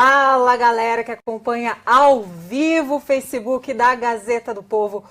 Fala, galera que acompanha ao vivo o Facebook da Gazeta do Povo.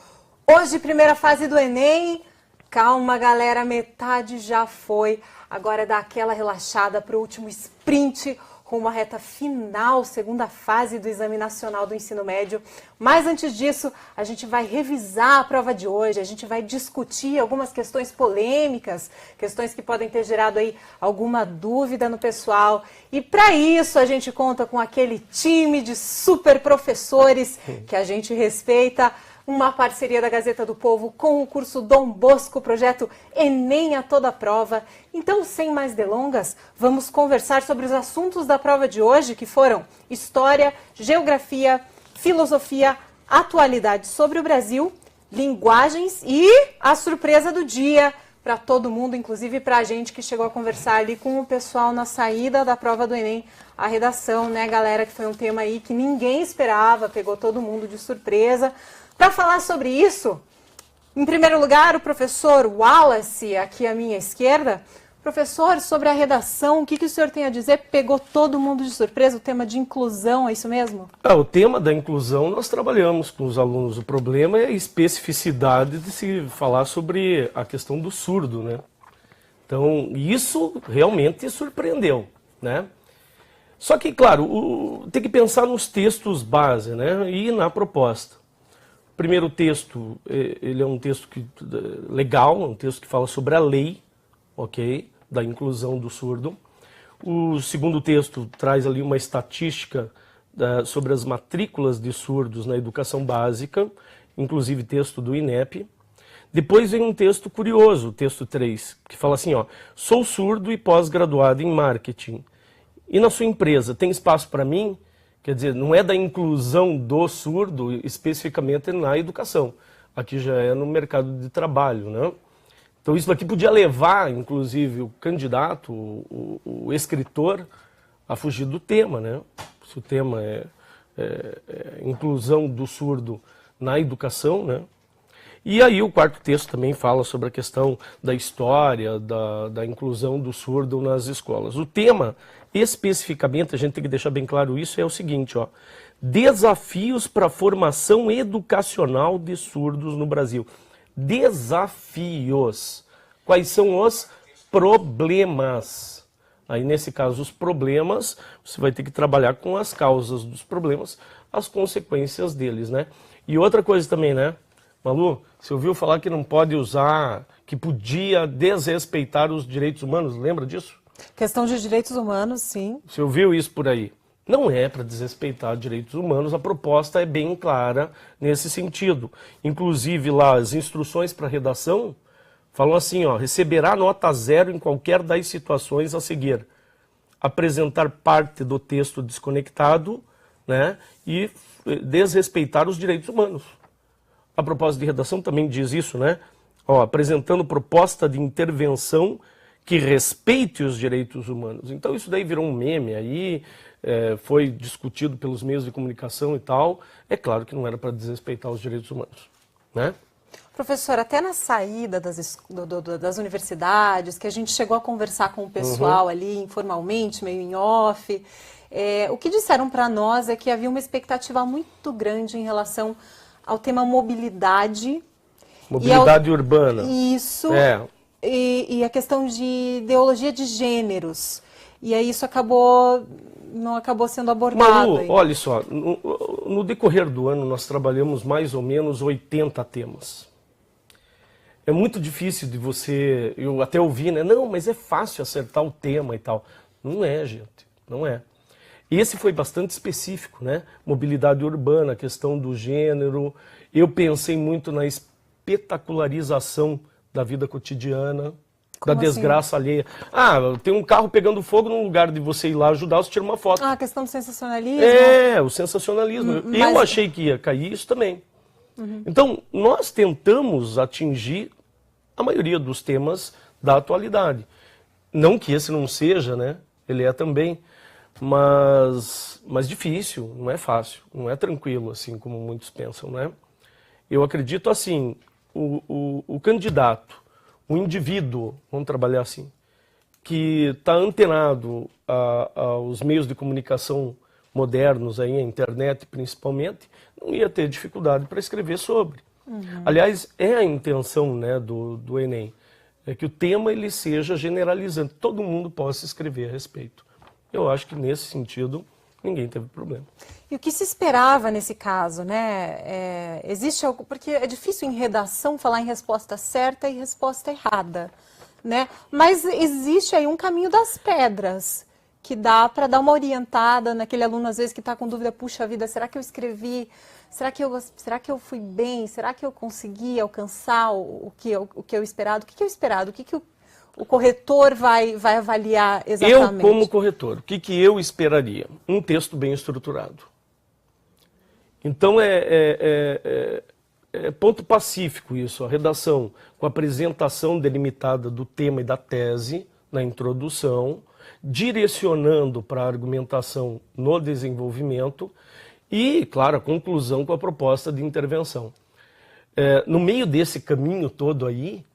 Hoje, primeira fase do Enem. Calma, galera, metade já foi. Agora dá aquela relaxada para o último sprint rumo à reta final, segunda fase do Exame Nacional do Ensino Médio. Mas antes disso, a gente vai revisar a prova de hoje, a gente vai discutir algumas questões polêmicas, questões que podem ter gerado aí alguma dúvida no pessoal. E para isso a gente conta com aquele time de super professores que a gente respeita. Uma parceria da Gazeta do Povo com o curso Dom Bosco, projeto Enem a toda prova. Então, sem mais delongas, vamos conversar sobre os assuntos da prova de hoje, que foram História, Geografia, Filosofia, Atualidade sobre o Brasil, Linguagens e a surpresa do dia para todo mundo, inclusive para a gente que chegou a conversar ali com o pessoal na saída da prova do Enem, a redação, né, galera, que foi um tema aí que ninguém esperava, pegou todo mundo de surpresa. Para falar sobre isso, em primeiro lugar, o professor Wallace, aqui à minha esquerda. Professor, sobre a redação, o que o senhor tem a dizer? Pegou todo mundo de surpresa, o tema de inclusão, é isso mesmo? O tema da inclusão nós trabalhamos com os alunos. O problema é a especificidade de se falar sobre a questão do surdo, né? Então, isso realmente surpreendeu, né? Só que, claro, tem que pensar nos textos base, né? E na proposta. O primeiro texto, ele é um texto legal, um texto que fala sobre a lei, ok, da inclusão do surdo. O segundo texto traz ali uma estatística sobre as matrículas de surdos na educação básica, inclusive texto do INEP. Depois vem um texto curioso, o texto 3, que fala assim, ó, sou surdo e pós-graduado em marketing. E na sua empresa, tem espaço para mim? Quer dizer, não é da inclusão do surdo especificamente na educação. Aqui já é no mercado de trabalho, né? Então isso aqui podia levar, inclusive, o candidato, o escritor, a fugir do tema, né? Se o tema é inclusão do surdo na educação, né? E aí o quarto texto também fala sobre a questão da história, da inclusão do surdo nas escolas. O tema, especificamente, a gente tem que deixar bem claro isso, é o seguinte, ó, desafios para a formação educacional de surdos no Brasil. Desafios. Quais são os problemas? Aí, nesse caso, os problemas, você vai ter que trabalhar com as causas dos problemas, as consequências deles, né? E outra coisa também, né? Malu, você ouviu falar que não pode usar, que podia desrespeitar os direitos humanos, lembra disso? Questão de direitos humanos, sim. Você ouviu isso por aí? Não é para desrespeitar direitos humanos, a proposta é bem clara nesse sentido. Inclusive lá as instruções para redação falam assim, ó, receberá nota 0 em qualquer das situações a seguir. Apresentar parte do texto desconectado, né, e desrespeitar os direitos humanos. A proposta de redação também diz isso, né? Ó, apresentando proposta de intervenção que respeite os direitos humanos. Então isso daí virou um meme aí, foi discutido pelos meios de comunicação e tal. É claro que não era para desrespeitar os direitos humanos, né? Professor, até na saída das universidades, que a gente chegou a conversar com o pessoal ali informalmente, meio em off, o que disseram para nós é que havia uma expectativa muito grande em relação ao tema mobilidade. Mobilidade urbana. Isso. E a questão de ideologia de gêneros. E aí isso não acabou sendo abordado. Malu, aí. Olha só, no decorrer do ano nós trabalhamos mais ou menos 80 temas. É muito difícil de você, eu até ouvi, né? Não, mas é fácil acertar o tema e tal. Não é, gente, não é. Esse foi bastante específico, né? Mobilidade urbana, questão do gênero. Eu pensei muito na espetacularização da vida cotidiana, da desgraça alheia. Tem um carro pegando fogo, no lugar de você ir lá ajudar, você tira uma foto. A questão do sensacionalismo. O sensacionalismo. Mas... Eu achei que ia cair isso também. Então, nós tentamos atingir a maioria dos temas da atualidade. Não que esse não seja, né? Ele é também. Mas difícil, não é fácil, não é tranquilo, assim como muitos pensam, né? Eu acredito assim, o candidato, o indivíduo, vamos trabalhar assim, que está antenado aos meios de comunicação modernos, aí, a internet principalmente, não ia ter dificuldade para escrever sobre. Aliás, é a intenção, né, do Enem, é que o tema ele seja generalizante, todo mundo possa escrever a respeito. Eu acho que nesse sentido ninguém teve problema. E o que se esperava nesse caso, né? Existe algo, porque é difícil em redação falar em resposta certa e resposta errada, né? Mas existe aí um caminho das pedras que dá para dar uma orientada naquele aluno às vezes que está com dúvida, puxa vida, será que eu escrevi? Será que eu fui bem? Será que eu consegui alcançar o que eu esperado? O que eu esperado? O que o corretor vai avaliar exatamente? Eu, como corretor, o que eu esperaria? Um texto bem estruturado. Então, é ponto pacífico isso, a redação com a apresentação delimitada do tema e da tese na introdução, direcionando para a argumentação no desenvolvimento e, claro, a conclusão com a proposta de intervenção. No meio desse caminho todo aí,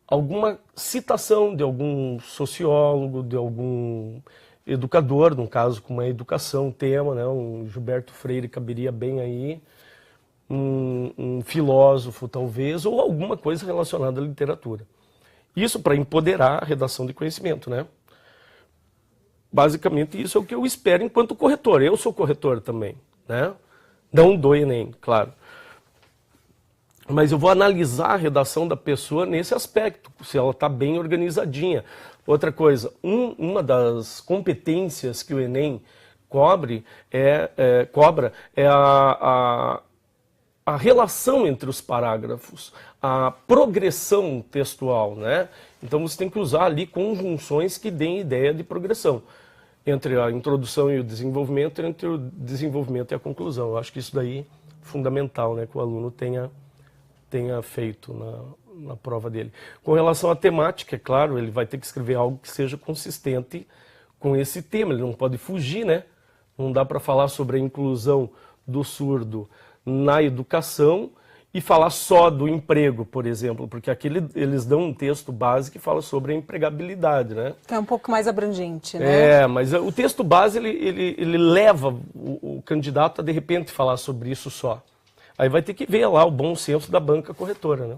alguma citação de algum sociólogo, de algum educador, no caso com uma educação, tema, né? Um Gilberto Freire caberia bem aí, um filósofo talvez, ou alguma coisa relacionada à literatura. Isso para empoderar a redação de conhecimento, né? Basicamente isso é o que eu espero enquanto corretor. Eu sou corretor também, né? Não do Enem, claro. Mas eu vou analisar a redação da pessoa nesse aspecto, se ela está bem organizadinha. Outra coisa, uma das competências que o Enem cobra é a relação entre os parágrafos, a progressão textual, né? Então você tem que usar ali conjunções que deem ideia de progressão entre a introdução e o desenvolvimento, entre o desenvolvimento e a conclusão. Eu acho que isso daí é fundamental, né? Que o aluno tenha feito na prova dele. Com relação à temática, é claro, ele vai ter que escrever algo que seja consistente com esse tema, ele não pode fugir, né? Não dá para falar sobre a inclusão do surdo na educação e falar só do emprego, por exemplo, porque aqui eles dão um texto base que fala sobre a empregabilidade, né? Que é um pouco mais abrangente, né? Mas o texto base, ele leva o candidato a, de repente, falar sobre isso só. Aí vai ter que ver lá o bom senso da banca corretora, né?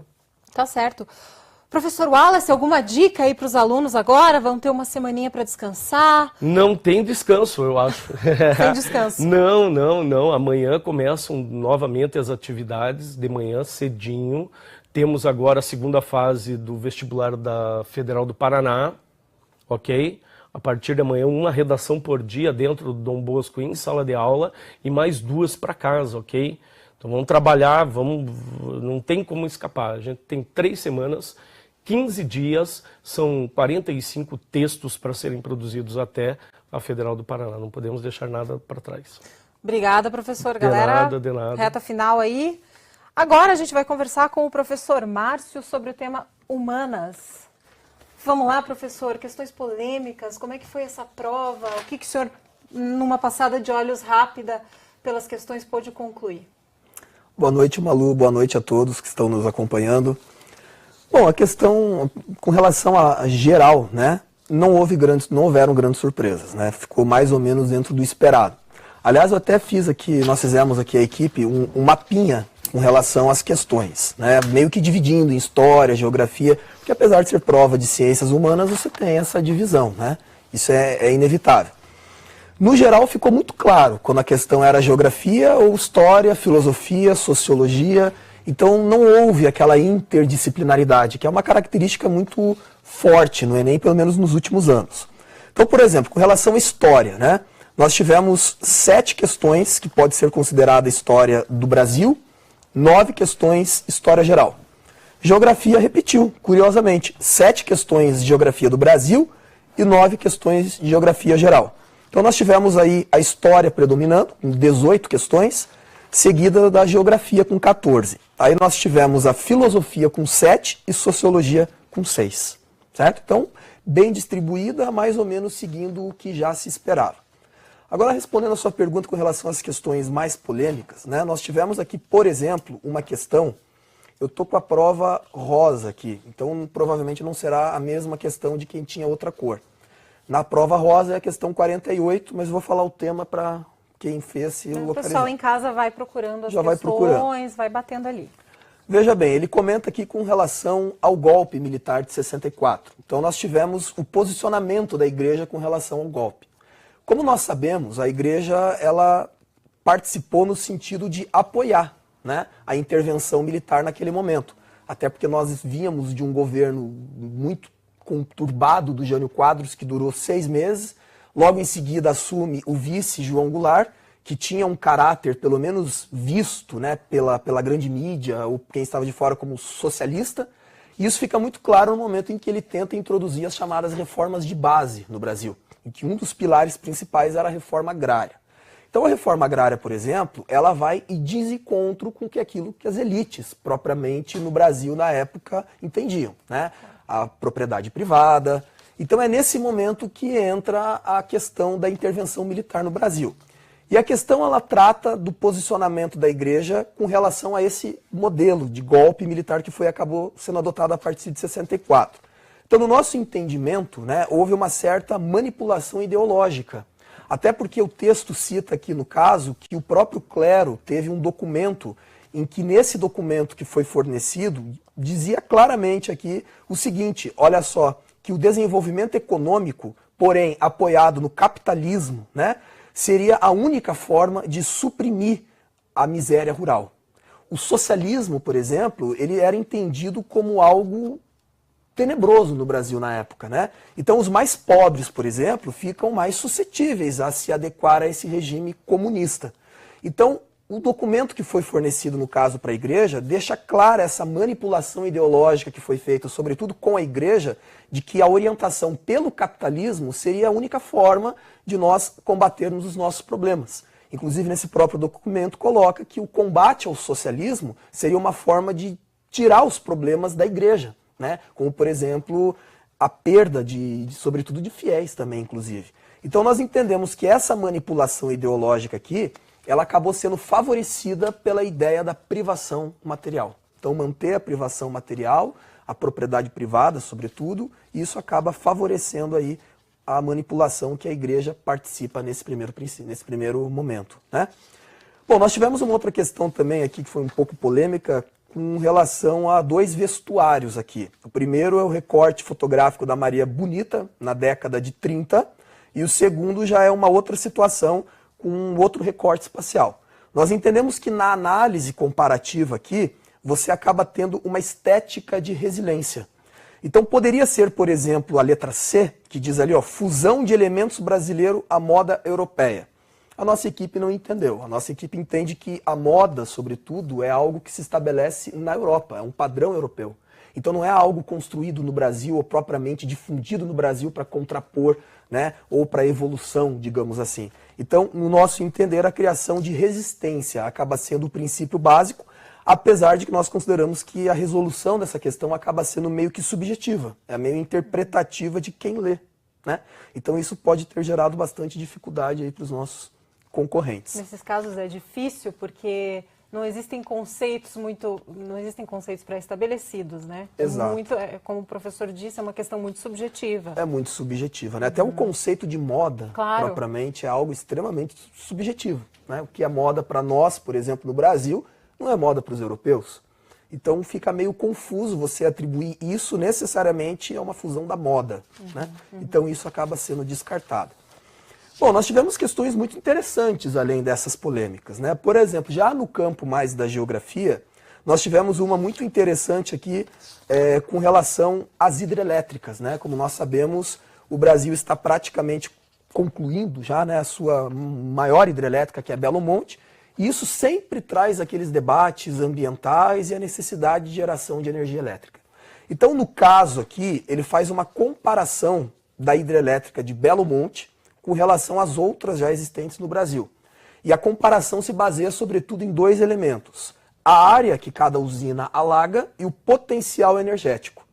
Tá certo. Professor Wallace, alguma dica aí para os alunos agora? Vão ter uma semaninha para descansar? Não tem descanso, eu acho. Sem descanso? Não. Amanhã começam novamente as atividades, de manhã cedinho. Temos agora a segunda fase do vestibular da Federal do Paraná, ok? A partir de amanhã, uma redação por dia dentro do Dom Bosco em sala de aula e mais 2 para casa, ok? Então vamos trabalhar, não tem como escapar. A gente tem 3 semanas, 15 dias, são 45 textos para serem produzidos até a Federal do Paraná. Não podemos deixar nada para trás. Obrigada, professor. Galera, de nada. Reta final aí. Agora a gente vai conversar com o professor Márcio sobre o tema humanas. Vamos lá, professor, questões polêmicas, como é que foi essa prova? O que o senhor, numa passada de olhos rápida pelas questões, pôde concluir? Boa noite, Malu. Boa noite a todos que estão nos acompanhando. Bom, a questão com relação a geral, né? Não houveram grandes surpresas, né? Ficou mais ou menos dentro do esperado. Aliás, eu até nós fizemos aqui a equipe um mapinha com relação às questões, né? Meio que dividindo em história, geografia, porque apesar de ser prova de ciências humanas, você tem essa divisão, né? Isso é inevitável. No geral, ficou muito claro quando a questão era geografia ou história, filosofia, sociologia. Então, não houve aquela interdisciplinaridade, que é uma característica muito forte no Enem, pelo menos nos últimos anos. Então, por exemplo, com relação à história, né? Nós tivemos 7 questões que pode ser considerada história do Brasil, 9 questões história geral. Geografia repetiu, curiosamente, 7 questões de geografia do Brasil e 9 questões de geografia geral. Então nós tivemos aí a história predominando, com 18 questões, seguida da geografia com 14. Aí nós tivemos a filosofia com 7 e sociologia com 6. Certo? Então, bem distribuída, mais ou menos seguindo o que já se esperava. Agora, respondendo a sua pergunta com relação às questões mais polêmicas, né, nós tivemos aqui, por exemplo, uma questão, eu estou com a prova rosa aqui, então provavelmente não será a mesma questão de quem tinha outra cor. Na prova rosa é a questão 48, mas eu vou falar o tema para quem fez se O localizar. pessoal em casa vai procurando as Já vai questões, procurando. vai batendo ali. Veja bem, ele comenta aqui com relação ao golpe militar de 64. Então nós tivemos o posicionamento da igreja com relação ao golpe. Como nós sabemos, a igreja ela participou no sentido de apoiar, né, a intervenção militar naquele momento. Até porque nós vínhamos de um governo muito conturbado do Jânio Quadros, que durou 6 meses. Logo em seguida assume o vice João Goulart, que tinha um caráter, pelo menos visto, né, pela grande mídia, ou quem estava de fora, como socialista. E isso fica muito claro no momento em que ele tenta introduzir as chamadas reformas de base no Brasil, em que um dos pilares principais era a reforma agrária. Então a reforma agrária, por exemplo, ela vai e diz encontro com aquilo que as elites, propriamente no Brasil na época, entendiam, né? A propriedade privada. Então é nesse momento que entra a questão da intervenção militar no Brasil. E a questão ela trata do posicionamento da igreja com relação a esse modelo de golpe militar que acabou sendo adotado a partir de 64. Então no nosso entendimento, né, houve uma certa manipulação ideológica. Até porque o texto cita aqui no caso que o próprio clero teve um documento em que nesse documento que foi fornecido dizia claramente aqui o seguinte, olha só, que o desenvolvimento econômico, porém apoiado no capitalismo, né, seria a única forma de suprimir a miséria rural. O socialismo, por exemplo, ele era entendido como algo tenebroso no Brasil na época, né? Então os mais pobres, por exemplo, ficam mais suscetíveis a se adequar a esse regime comunista. Então o documento que foi fornecido no caso para a igreja deixa clara essa manipulação ideológica que foi feita, sobretudo com a igreja, de que a orientação pelo capitalismo seria a única forma de nós combatermos os nossos problemas. Inclusive nesse próprio documento coloca que o combate ao socialismo seria uma forma de tirar os problemas da igreja, né? Como, por exemplo, a perda sobretudo de fiéis também, inclusive. Então nós entendemos que essa manipulação ideológica aqui, ela acabou sendo favorecida pela ideia da privação material. Então manter a privação material, a propriedade privada, sobretudo, isso acaba favorecendo aí a manipulação que a igreja participa nesse primeiro momento, né? Bom, nós tivemos uma outra questão também aqui que foi um pouco polêmica, com relação a 2 vestuários aqui. O primeiro é o recorte fotográfico da Maria Bonita, na década de 30, e o segundo já é uma outra situação com um outro recorte espacial. Nós entendemos que na análise comparativa aqui, você acaba tendo uma estética de resiliência. Então poderia ser, por exemplo, a letra C, que diz ali, ó, fusão de elementos brasileiro à moda europeia. A nossa equipe não entendeu. A nossa equipe entende que a moda, sobretudo, é algo que se estabelece na Europa, é um padrão europeu. Então não é algo construído no Brasil ou propriamente difundido no Brasil para contrapor, né, ou para evolução, digamos assim. Então, no nosso entender, a criação de resistência acaba sendo o princípio básico, apesar de que nós consideramos que a resolução dessa questão acaba sendo meio que subjetiva, é meio interpretativa de quem lê, né? Então isso pode ter gerado bastante dificuldade aí para os nossos concorrentes. Nesses casos é difícil porque não existem conceitos pré-estabelecidos, né? Exato. Como o professor disse, é uma questão muito subjetiva. É muito subjetiva, né? Até o conceito de moda, Claro. propriamente, é algo extremamente subjetivo, né? O que é moda para nós, por exemplo, no Brasil, não é moda para os europeus. Então fica meio confuso você atribuir isso necessariamente a uma fusão da moda, né? Então isso acaba sendo descartado. Bom, nós tivemos questões muito interessantes além dessas polêmicas, né? Por exemplo, já no campo mais da geografia, nós tivemos uma muito interessante aqui com relação às hidrelétricas, né? Como nós sabemos, o Brasil está praticamente concluindo já, né, a sua maior hidrelétrica, que é Belo Monte, e isso sempre traz aqueles debates ambientais e a necessidade de geração de energia elétrica. Então, no caso aqui, ele faz uma comparação da hidrelétrica de Belo Monte com relação às outras já existentes no Brasil. E a comparação se baseia sobretudo em 2 elementos: a área que cada usina alaga e o potencial energético.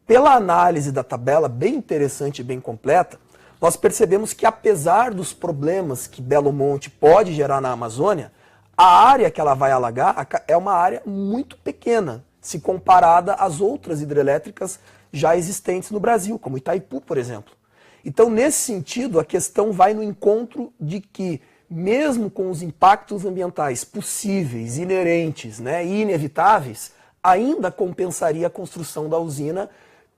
Pela análise da tabela, bem interessante e bem completa, nós percebemos que apesar dos problemas que Belo Monte pode gerar na Amazônia, a área que ela vai alagar é uma área muito pequena, se comparada às outras hidrelétricas já existentes no Brasil, como Itaipu, por exemplo. Então, nesse sentido, a questão vai no encontro de que, mesmo com os impactos ambientais possíveis, inerentes, né, e inevitáveis, ainda compensaria a construção da usina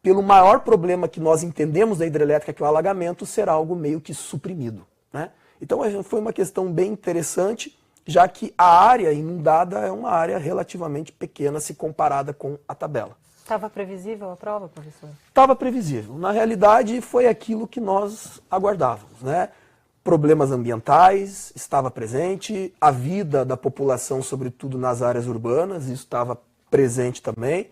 pelo maior problema que nós entendemos da hidrelétrica, que é o alagamento, ser algo meio que suprimido, né? Então foi uma questão bem interessante, já que a área inundada é uma área relativamente pequena se comparada com a tabela. Estava previsível a prova, professor? Estava previsível. Na realidade, foi aquilo que nós aguardávamos, né? Problemas ambientais estava presente, a vida da população, sobretudo nas áreas urbanas, isso estava presente também.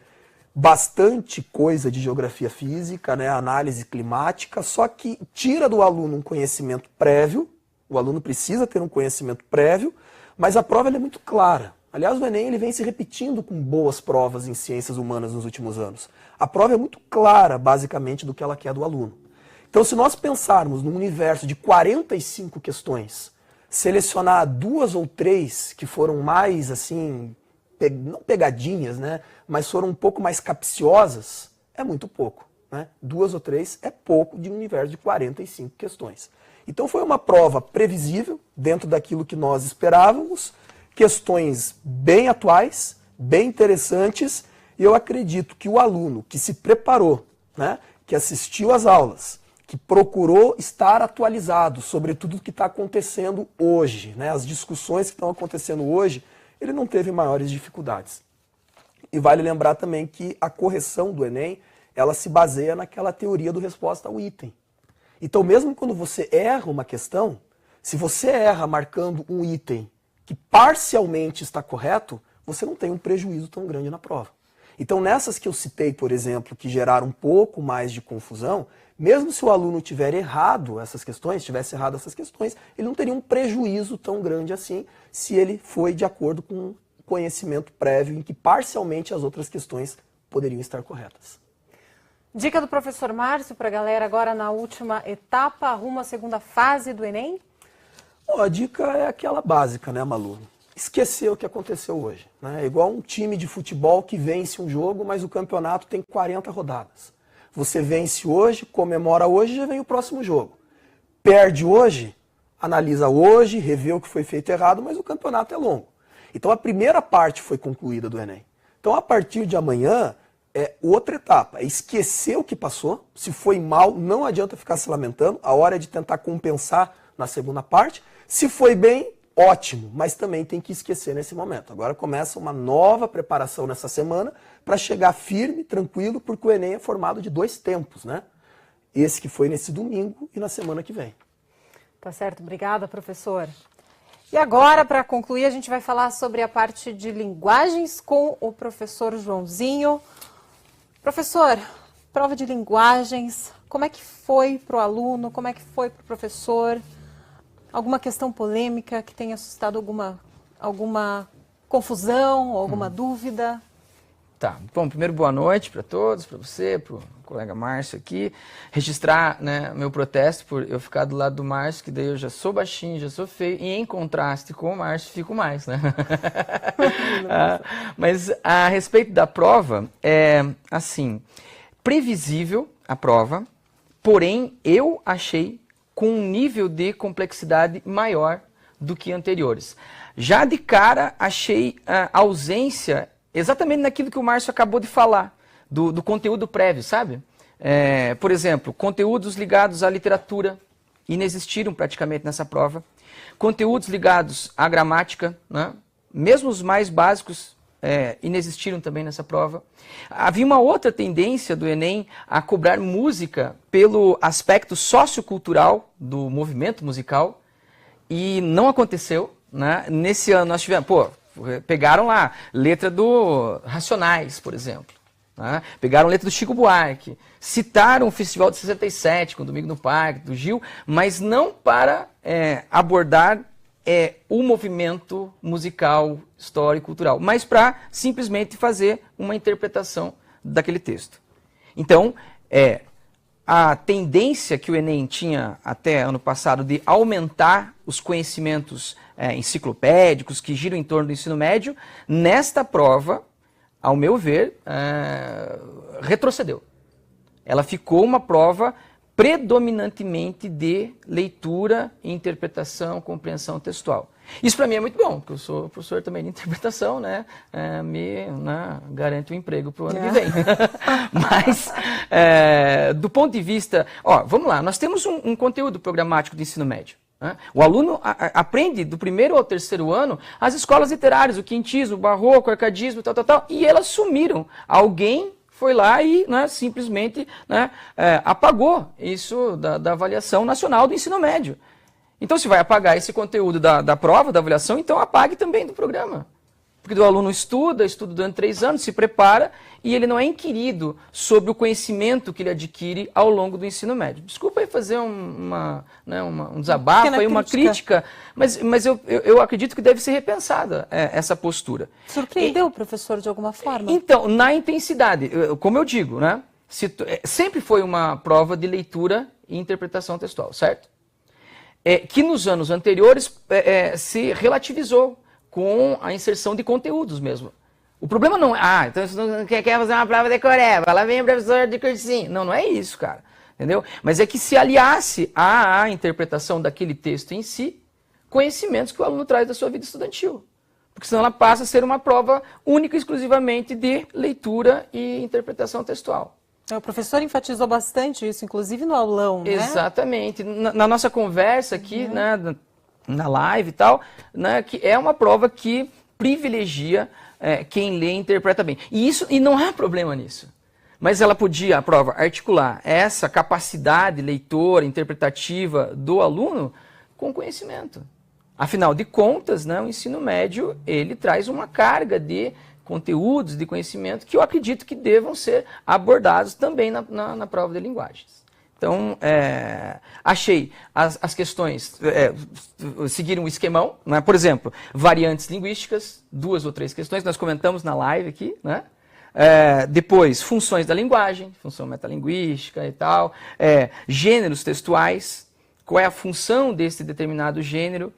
Bastante coisa de geografia física, né? Análise climática, só que tira do aluno um conhecimento prévio. O aluno precisa ter um conhecimento prévio, mas a prova é muito clara. Aliás, o Enem ele vem se repetindo com boas provas em ciências humanas nos últimos anos. A prova é muito clara, basicamente, do que ela quer do aluno. Então, se nós pensarmos num universo de 45 questões, selecionar 2 ou 3 que foram mais, assim, não pegadinhas, né, mas foram um pouco mais capciosas, é muito pouco, né? 2 ou 3 é pouco de um universo de 45 questões. Então foi uma prova previsível, dentro daquilo que nós esperávamos, questões bem atuais, bem interessantes, e eu acredito que o aluno que se preparou, né, que assistiu às aulas, que procurou estar atualizado sobre tudo o que está acontecendo hoje, né, as discussões que estão acontecendo hoje, ele não teve maiores dificuldades. E vale lembrar também que a correção do Enem, ela se baseia naquela teoria do resposta ao item. Então, mesmo quando você erra uma questão, se você erra marcando um item que parcialmente está correto, você não tem um prejuízo tão grande na prova. Então, nessas que eu citei, por exemplo, que geraram um pouco mais de confusão, mesmo se o aluno tiver errado essas questões, tivesse errado essas questões, ele não teria um prejuízo tão grande assim, se ele foi de acordo com um conhecimento prévio em que parcialmente as outras questões poderiam estar corretas. Dica do professor Márcio para a galera agora na última etapa, rumo à segunda fase do Enem? Bom, a dica é aquela básica, né, Malu? Esquecer o que aconteceu hoje, né? É igual um time de futebol que vence um jogo, mas o campeonato tem 40 rodadas. Você vence hoje, comemora hoje, já vem o próximo jogo. Perde hoje, analisa hoje, revê o que foi feito errado, mas o campeonato é longo. Então a primeira parte foi concluída do Enem. Então a partir de amanhã é outra etapa, é esquecer o que passou. Se foi mal, não adianta ficar se lamentando, a hora é de tentar compensar na segunda parte. Se foi bem, ótimo, mas também tem que esquecer nesse momento. Agora começa uma nova preparação nessa semana para chegar firme, tranquilo, porque o Enem é formado de 2 tempos, né? Esse que foi nesse domingo e na semana que vem. Tá certo, obrigada, professor. E agora, para concluir, a gente vai falar sobre a parte de linguagens com o professor Joãozinho. Professor, prova de linguagens, como é que foi para o aluno, como é que foi para o professor? Alguma questão polêmica que tenha suscitado alguma confusão, alguma dúvida? Tá, bom, primeiro boa noite para todos, para você, para o colega Márcio aqui. Registrar, né, meu protesto por eu ficar do lado do Márcio, que daí eu já sou baixinho, já sou feio, e em contraste com o Márcio fico mais, né? Mas a respeito da prova, é assim, previsível a prova, porém eu achei com um nível de complexidade maior do que anteriores. Já de cara, achei a ausência exatamente naquilo que o Márcio acabou de falar, do conteúdo prévio, sabe? Por exemplo, conteúdos ligados à literatura inexistiram praticamente nessa prova. Conteúdos ligados à gramática, né? Mesmo os mais básicos, inexistiram também nessa prova. Havia uma outra tendência do Enem a cobrar música pelo aspecto sociocultural do movimento musical e não aconteceu, né? Nesse ano nós tivemos, pegaram lá letra do Racionais, por exemplo, né? Pegaram letra do Chico Buarque, citaram o Festival de 67 com o Domingo no Parque, do Gil, mas não para abordar o movimento musical, histórico, cultural, mas para simplesmente fazer uma interpretação daquele texto. Então, a tendência que o Enem tinha até ano passado de aumentar os conhecimentos enciclopédicos que giram em torno do ensino médio, nesta prova, ao meu ver, retrocedeu. Ela ficou uma prova predominantemente de leitura, interpretação, compreensão textual. Isso para mim é muito bom, porque eu sou professor também de interpretação, né? Garante um emprego para o ano que vem. Mas, do ponto de vista... vamos lá, nós temos um conteúdo programático de ensino médio. Né? O aluno aprende do primeiro ao terceiro ano as escolas literárias, o quintismo, o barroco, o arcadismo, tal, e elas sumiram. Alguém foi lá e simplesmente apagou isso da avaliação nacional do ensino médio. Então, se vai apagar esse conteúdo da prova, da avaliação, então apague também do programa. Porque o aluno estuda durante 3 anos, se prepara, e ele não é inquirido sobre o conhecimento que ele adquire ao longo do ensino médio. Desculpa aí fazer um desabafo, uma crítica, mas eu acredito que deve ser repensada essa postura. Surpreendeu o professor de alguma forma? Então, na intensidade, como eu digo, né, sempre foi uma prova de leitura e interpretação textual, certo? Que nos anos anteriores se relativizou com a inserção de conteúdos mesmo. O problema não é, então você não quer fazer uma prova decoreba, lá vem o professor de cursinho. Não é isso, cara. Entendeu? Mas é que se aliasse à interpretação daquele texto em si, conhecimentos que o aluno traz da sua vida estudantil. Porque senão ela passa a ser uma prova única e exclusivamente de leitura e interpretação textual. O professor enfatizou bastante isso, inclusive no aulão, né? Exatamente. Na nossa conversa aqui, na live e tal, que é uma prova que privilegia quem lê e interpreta bem. E não há problema nisso. Mas ela podia, a prova, articular essa capacidade leitora, interpretativa do aluno com conhecimento. Afinal de contas, o ensino médio, ele traz uma carga de conteúdos, de conhecimento, que eu acredito que devam ser abordados também na prova de linguagens. Então, achei as questões seguiram um esquemão, né? Por exemplo, variantes linguísticas, 2 ou 3 questões, nós comentamos na live aqui, né? Depois, funções da linguagem, função metalinguística e tal, gêneros textuais, qual é a função desse determinado gênero,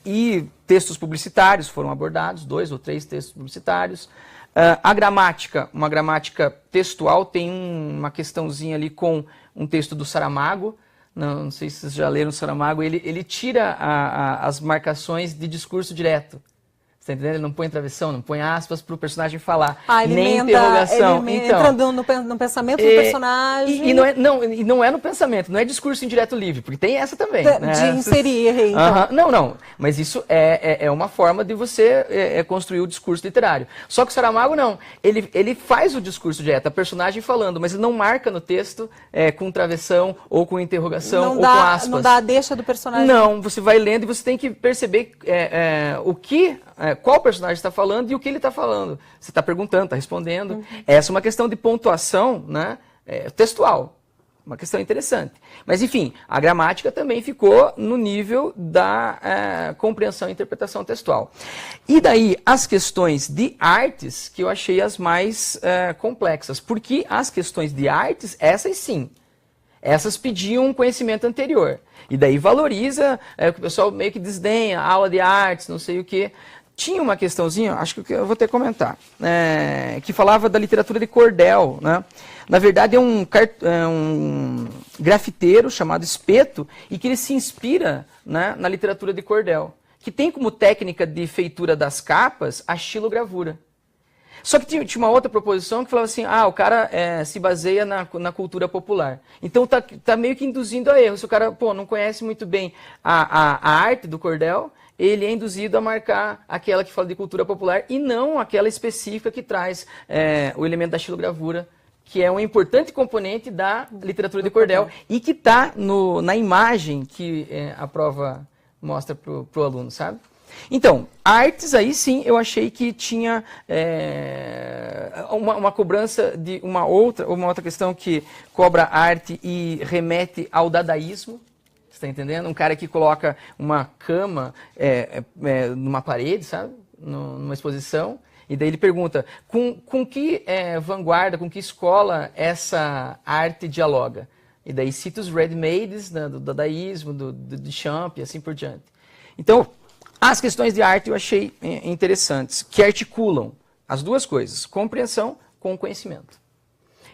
e textos publicitários foram abordados, 2 ou 3 textos publicitários. A gramática, uma gramática textual, tem uma questãozinha ali com um texto do Saramago. Não sei se vocês já leram o Saramago, ele tira as marcações de discurso direto. Você tá entendendo? Ele não põe travessão, não põe aspas para o personagem falar, nem interrogação. Ele entra no pensamento do personagem. E não é no pensamento, não é discurso indireto livre, porque tem essa também. De inserir, então. Não, mas isso é uma forma de você construir o discurso literário. Só que o Saramago não, ele faz o discurso direto, a personagem falando, mas ele não marca no texto com travessão ou com interrogação ou com aspas. Não dá a deixa do personagem. Não, você vai lendo e você tem que perceber qual personagem está falando e o que ele está falando. Você está perguntando, está respondendo. Essa é uma questão de pontuação, textual. Uma questão interessante. Mas, enfim, a gramática também ficou no nível da compreensão e interpretação textual. E daí, as questões de artes, que eu achei as mais complexas. Porque as questões de artes, essas sim, essas pediam um conhecimento anterior. E daí valoriza, o pessoal meio que desdenha, aula de artes, não sei o quê. Tinha uma questãozinha, acho que eu vou ter que comentar, que falava da literatura de cordel. Né? Na verdade, é um grafiteiro chamado Espeto e que ele se inspira na literatura de cordel, que tem como técnica de feitura das capas a xilogravura. Só que tinha uma outra proposição que falava assim, o cara se baseia na cultura popular. Então tá meio que induzindo a erro. Se o cara não conhece muito bem a arte do cordel, ele é induzido a marcar aquela que fala de cultura popular e não aquela específica que traz o elemento da xilogravura, que é um importante componente da literatura de cordel e que está na imagem que a prova mostra para o aluno, sabe? Então, artes aí sim, eu achei que tinha uma cobrança de uma outra questão que cobra arte e remete ao dadaísmo. Você está entendendo? Um cara que coloca uma cama numa parede, sabe? Numa exposição. E daí ele pergunta, com que vanguarda, com que escola essa arte dialoga? E daí cita os ready-mades do dadaísmo, do Duchamp e assim por diante. Então, as questões de arte eu achei interessantes, que articulam as duas coisas, compreensão com conhecimento.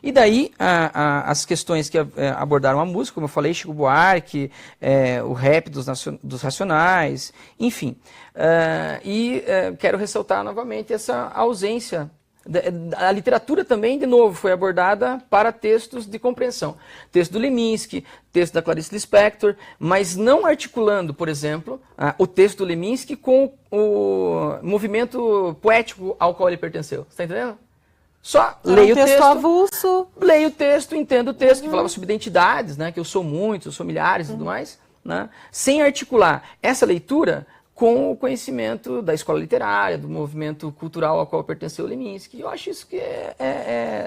E daí, as questões que abordaram a música, como eu falei, Chico Buarque, o rap dos Racionais, enfim. Quero ressaltar novamente essa ausência. A literatura também, de novo, foi abordada para textos de compreensão. Texto do Leminski, texto da Clarice Lispector, mas não articulando, por exemplo, o texto do Leminski com o movimento poético ao qual ele pertenceu. Você está entendendo? Só leio o texto avulso. Leio o texto, entendo o texto, que falava sobre identidades, né, que eu sou muitos, eu sou milhares e tudo mais, né, sem articular essa leitura com o conhecimento da escola literária, do movimento cultural ao qual pertenceu o Leminski. Eu acho isso que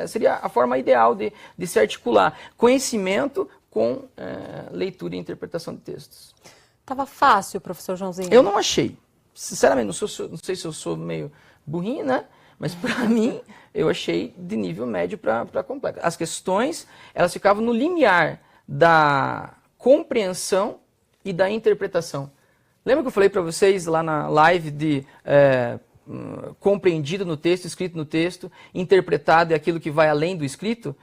seria a forma ideal de se articular conhecimento com leitura e interpretação de textos. Estava fácil, professor Joãozinho? Eu não achei. Sinceramente, não sei se eu sou meio burrinho, né? Mas para mim, eu achei de nível médio para complexo. As questões, elas ficavam no limiar da compreensão e da interpretação. Lembra que eu falei para vocês lá na live de compreendido no texto, escrito no texto, interpretado é aquilo que vai além do escrito?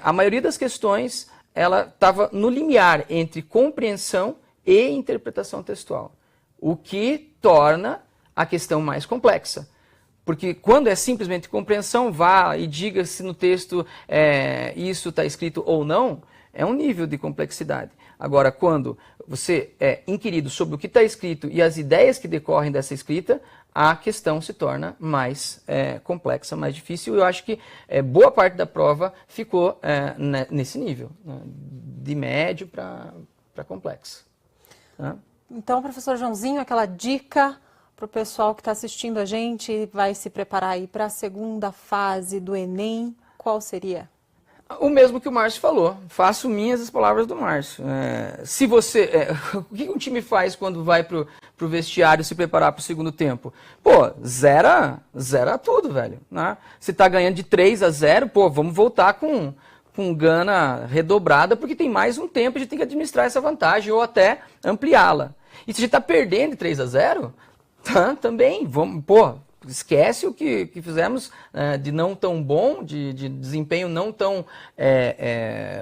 A maioria das questões, ela estava no limiar entre compreensão e interpretação textual, o que torna a questão mais complexa. Porque quando é simplesmente compreensão, vá e diga se no texto isso está escrito ou não, é um nível de complexidade. Agora, quando você é inquirido sobre o que está escrito e as ideias que decorrem dessa escrita, a questão se torna mais complexa, mais difícil. Eu acho que boa parte da prova ficou nesse nível, né, de médio para complexo. Né? Então, professor Joãozinho, aquela dica para o pessoal que está assistindo a gente e vai se preparar aí para a segunda fase do Enem, qual seria? O mesmo que o Márcio falou. Faço minhas as palavras do Márcio. Se você, o que um time faz quando vai pro vestiário se preparar para o segundo tempo? Pô, zera tudo, velho. Né? Se tá ganhando de 3-0, pô, vamos voltar com gana redobrada, porque tem mais um tempo, a gente tem que administrar essa vantagem ou até ampliá-la. E se a gente tá perdendo de 3-0, também, vamos, pô, esquece o que fizemos de não tão bom, de desempenho não tão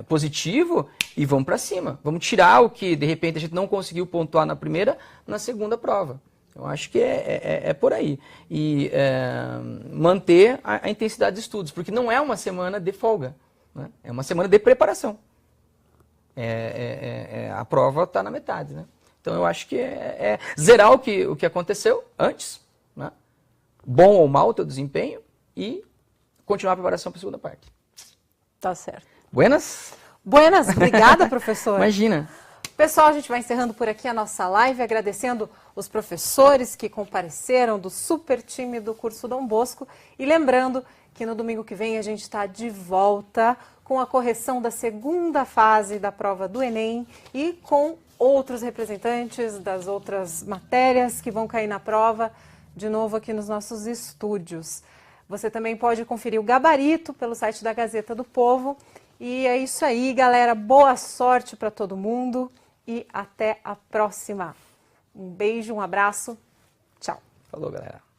positivo e vamos para cima. Vamos tirar o que, de repente, a gente não conseguiu pontuar na primeira, na segunda prova. Eu acho que é por aí. E manter a intensidade de estudos, porque não é uma semana de folga, né? É uma semana de preparação. A prova está na metade, né? Então eu acho que zerar o que aconteceu antes, né? Bom ou mal o teu desempenho e continuar a preparação para a segunda parte. Tá certo. Buenas? Buenas, obrigada, professor. Imagina. Pessoal, a gente vai encerrando por aqui a nossa live, agradecendo os professores que compareceram do super time do curso Dom Bosco e lembrando que no domingo que vem a gente está de volta com a correção da segunda fase da prova do Enem e com outros representantes das outras matérias que vão cair na prova, de novo aqui nos nossos estúdios. Você também pode conferir o gabarito pelo site da Gazeta do Povo. E é isso aí, galera. Boa sorte para todo mundo e até a próxima. Um beijo, um abraço. Tchau. Falou, galera.